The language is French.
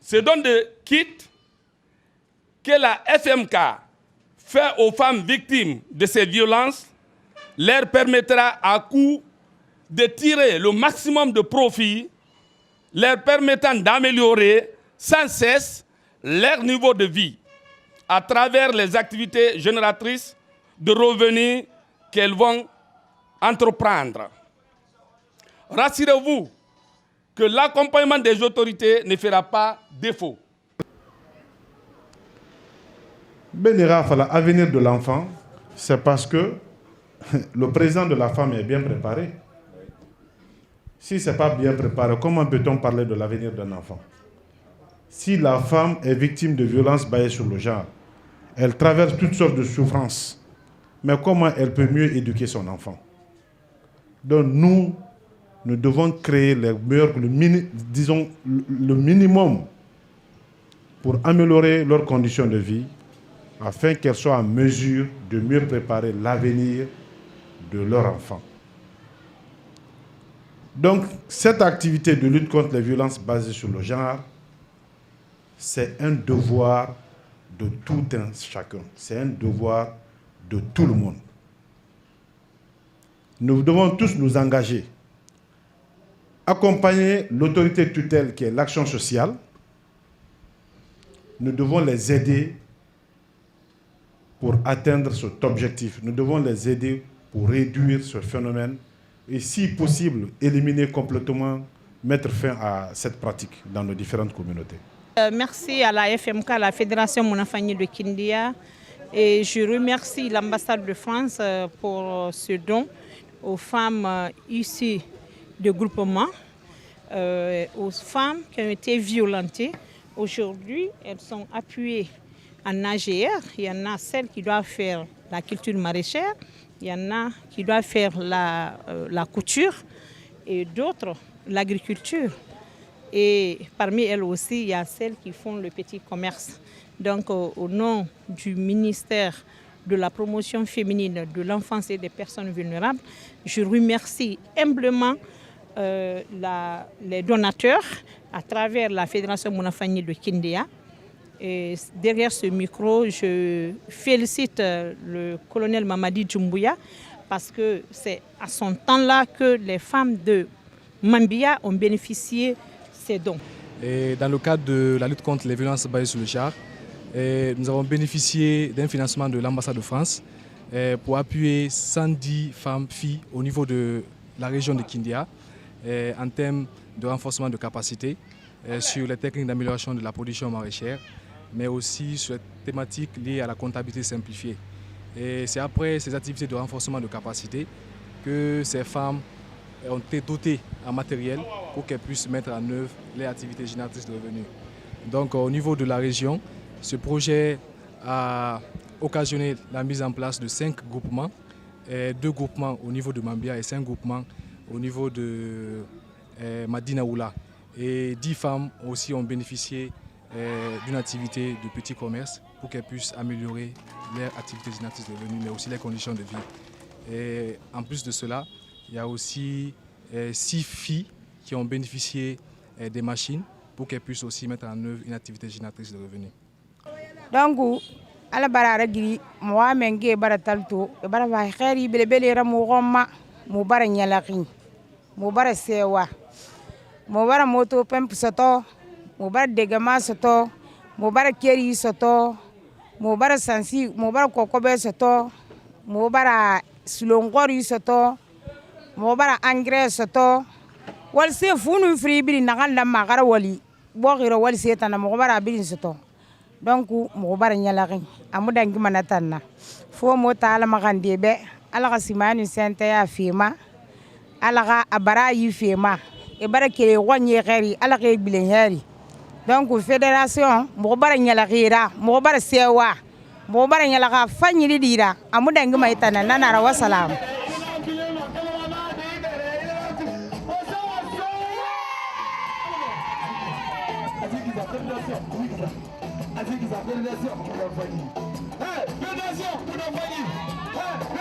Ce don de kit que la FMK fait aux femmes victimes de ces violences leur permettra à coup de tirer le maximum de profit, leur permettant d'améliorer sans cesse leur niveau de vie à travers les activités génératrices de revenus qu'elles vont entreprendre. Rassurez-vous que l'accompagnement des autorités ne fera pas défaut. L'avenir de l'enfant, c'est parce que le présent de la femme est bien préparé. Si ce n'est pas bien préparé, comment peut-on parler de l'avenir d'un enfant? Si la femme est victime de violences basées sur le genre, elle traverse toutes sortes de souffrances. Mais comment elle peut mieux éduquer son enfant? Donc nous devons créer les meilleurs, le minimum pour améliorer leurs conditions de vie, afin qu'elles soient en mesure de mieux préparer l'avenir de leur enfant. Donc, cette activité de lutte contre les violences basées sur le genre, c'est un devoir de tout un chacun. C'est un devoir de tout le monde. Nous devons tous nous engager, accompagner l'autorité tutelle qui est l'action sociale. Nous devons les aider pour atteindre cet objectif. Nous devons les aider pour réduire ce phénomène et, si possible, éliminer complètement, mettre fin à cette pratique dans nos différentes communautés. Merci à la FMK, la Fédération Monafani de Kindia, et je remercie l'ambassade de France pour ce don aux femmes issues de groupements, aux femmes qui ont été violentées. Aujourd'hui, elles sont appuyées en AGR. Il y en a celles qui doivent faire la culture maraîchère, il y en a qui doivent faire la couture et d'autres l'agriculture. Et parmi elles aussi, il y a celles qui font le petit commerce. Donc au nom du ministère de la promotion féminine de l'enfance et des personnes vulnérables, je remercie humblement les donateurs à travers la Fédération Monafani de Kindia. Et derrière ce micro, je félicite le colonel Mamadi Doumbouya parce que c'est à son temps-là que les femmes de Mambia ont bénéficié ces dons. Et dans le cadre de la lutte contre les violences basées sur le genre, nous avons bénéficié d'un financement de l'ambassade de France pour appuyer 110 filles au niveau de la région de Kindia en termes de renforcement de capacité sur les techniques d'amélioration de la production maraîchère, mais aussi sur les thématiques liées à la comptabilité simplifiée. Et c'est après ces activités de renforcement de capacité que ces femmes ont été dotées en matériel pour qu'elles puissent mettre en œuvre les activités génératrices de revenus. Donc au niveau de la région, ce projet a occasionné la mise en place de 5 groupements, 2 groupements au niveau de Mambia et 5 groupements au niveau de Madinaoula. Et 10 femmes aussi ont bénéficié d'une activité de petit commerce pour qu'elles puissent améliorer leurs activités génératrices de revenus, mais aussi les conditions de vie. Et en plus de cela, il y a aussi 6 filles qui ont bénéficié des machines pour qu'elles puissent aussi mettre en œuvre une activité génératrice de revenus. Donc, ala bara giri mo menge bara talto bara va khairi belebele ra mo gomma mo bara nyalaqin mo bara sewa mo bara moto pemp soto mo bara degama soto mo bara keri soto mo bara sansi mo bara kokobe soto mo bara sulongori soto mo bara engrais soto wal se funu free bi nakanda magara wali bo giro wal se tan mo bara bi soto. Donc mo bara nyalaqin amudangi manatanna fo mo taala magande be ala gasimani sente ya fima ala ga abara yi fima e bara kele wonye xeri ala ge bilen heri. Donc fédération mo bara nyalaqira mo bara sewa mo bara nyalaqa fanyiri dira amudangi maytana nanara wassalam. Hey, fédération,